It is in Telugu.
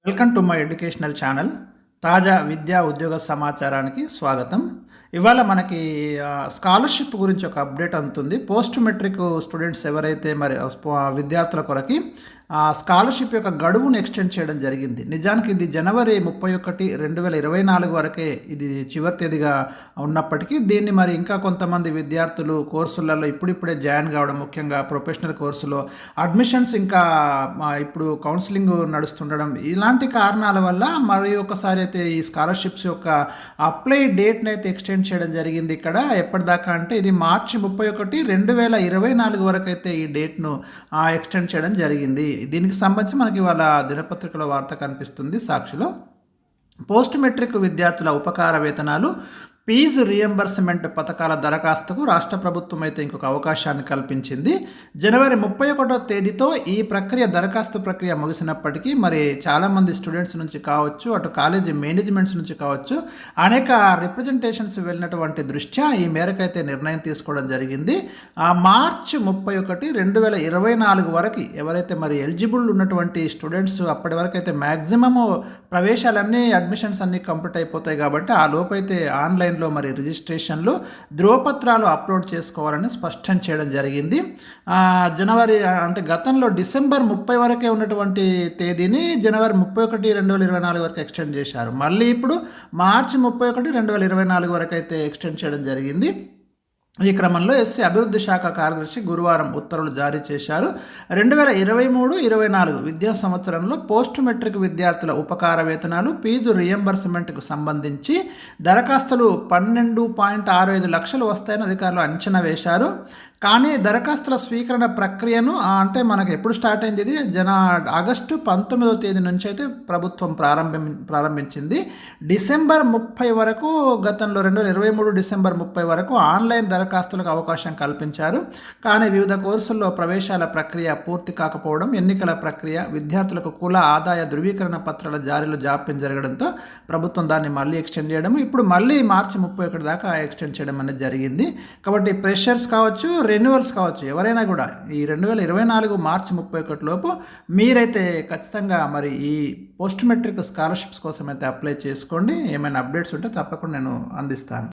Welcome to my educational channel. తాజా విద్యా ఉద్యోగ సమాచారానికి స్వాగతం. ఇవాళ మనకి స్కాలర్షిప్ గురించి ఒక అప్డేట్ అందుతుంది. పోస్ట్ మెట్రిక్ స్టూడెంట్స్ ఎవరైతే మరి విద్యార్థుల కొరకి స్కాలర్షిప్ యొక్క గడువును ఎక్స్టెండ్ చేయడం జరిగింది. నిజానికి ఇది జనవరి 31, 2024 వరకే ఇది చివరి తేదీగా ఉన్నప్పటికీ దీన్ని మరి ఇంకా కొంతమంది విద్యార్థులు కోర్సులలో ఇప్పుడిప్పుడే జాయిన్ కావడం, ముఖ్యంగా ప్రొఫెషనల్ కోర్సులో అడ్మిషన్స్ ఇంకా ఇప్పుడు కౌన్సిలింగ్ నడుస్తుండడం, ఇలాంటి కారణాల వల్ల మరి ఒకసారి అయితే ఈ స్కాలర్షిప్స్ యొక్క అప్లై డేట్ని అయితే ఎక్స్టెండ్ చేయడం జరిగింది. ఇక్కడ ఎప్పటిదాకా అంటే ఇది మార్చి 31, 2024 వరకు అయితే ఈ డేట్ను ఎక్స్టెండ్ చేయడం జరిగింది. దీనికి సంబంధించి మనకి ఇవాళ దినపత్రికలో వార్త కనిపిస్తుంది సాక్షిలో. పోస్ట్ మెట్రిక్ విద్యార్థుల ఉపకార వేతనాలు, ఫీజు రియంబర్స్మెంట్ పథకాల దరఖాస్తుకు రాష్ట్ర ప్రభుత్వం అయితే ఇంకొక అవకాశాన్ని కల్పించింది. జనవరి 31వ తేదీతో ఈ దరఖాస్తు ప్రక్రియ ముగిసినప్పటికీ మరి చాలామంది స్టూడెంట్స్ నుంచి కావచ్చు, అటు కాలేజీ మేనేజ్మెంట్స్ నుంచి కావచ్చు, అనేక రిప్రజెంటేషన్స్ వెళ్ళినటువంటి దృష్ట్యా ఈ మేరకైతే నిర్ణయం తీసుకోవడం జరిగింది. మార్చి 31, 2024 వరకు ఎవరైతే మరి ఎలిజిబుల్ ఉన్నటువంటి స్టూడెంట్స్ అప్పటి వరకు అయితే మ్యాక్సిమము ప్రవేశాలన్నీ అడ్మిషన్స్ అన్నీ కంప్లీట్ అయిపోతాయి కాబట్టి ఆ లోపైతే ఆన్లైన్లో మరి రిజిస్ట్రేషన్లు, ధ్రువపత్రాలు అప్లోడ్ చేసుకోవాలని స్పష్టం చేయడం జరిగింది. జనవరి అంటే గతంలో డిసెంబర్ 30 వరకే ఉన్నటువంటి తేదీని జనవరి 31, 2024 వరకు ఎక్స్టెండ్ చేశారు. మళ్ళీ ఇప్పుడు మార్చి 31, 2024 వరకు అయితే ఎక్స్టెండ్ చేయడం జరిగింది. ఈ క్రమంలో ఎస్సీ అభివృద్ధి శాఖ కార్యదర్శి గురువారం ఉత్తర్వులు జారీ చేశారు. 2023-24 విద్యా సంవత్సరంలో పోస్ట్ మెట్రిక్ విద్యార్థుల ఉపకార వేతనాలు, ఫీజు రియంబర్స్మెంట్కు సంబంధించి దరఖాస్తులు 12.65 లక్షలు వస్తాయని అధికారులు అంచనా వేశారు. కానీ దరఖాస్తుల స్వీకరణ ప్రక్రియను అంటే మనకు ఎప్పుడు స్టార్ట్ అయింది, ఇది ఆగస్టు 19వ తేదీ నుంచి అయితే ప్రభుత్వం ప్రారంభించింది. డిసెంబర్ 30 వరకు, గతంలో 2023 డిసెంబర్ 30 వరకు ఆన్లైన్ దరఖాస్తులకు అవకాశం కల్పించారు. కానీ వివిధ కోర్సుల్లో ప్రవేశాల ప్రక్రియ పూర్తి కాకపోవడం, ఎన్నికల ప్రక్రియ, విద్యార్థులకు కుల ఆదాయ ధృవీకరణ పత్రాల జారీలో జాప్యం జరగడంతో ప్రభుత్వం దాన్ని మళ్ళీ ఎక్స్టెండ్ చేయడం, ఇప్పుడు మళ్ళీ మార్చి 31 దాకా ఎక్స్టెండ్ చేయడం అనేది జరిగింది. కాబట్టి ఫ్రెషర్స్ కావచ్చు, రెన్యువల్స్ కావచ్చు, ఎవరైనా కూడా ఈ 2024 మార్చి 31 లోపు మీరైతే ఖచ్చితంగా మరి ఈ పోస్ట్ మెట్రిక్ స్కాలర్షిప్స్ కోసం అయితే అప్లై చేసుకోండి. ఏమైనా అప్డేట్స్ ఉంటే తప్పకుండా నేను అందిస్తాను.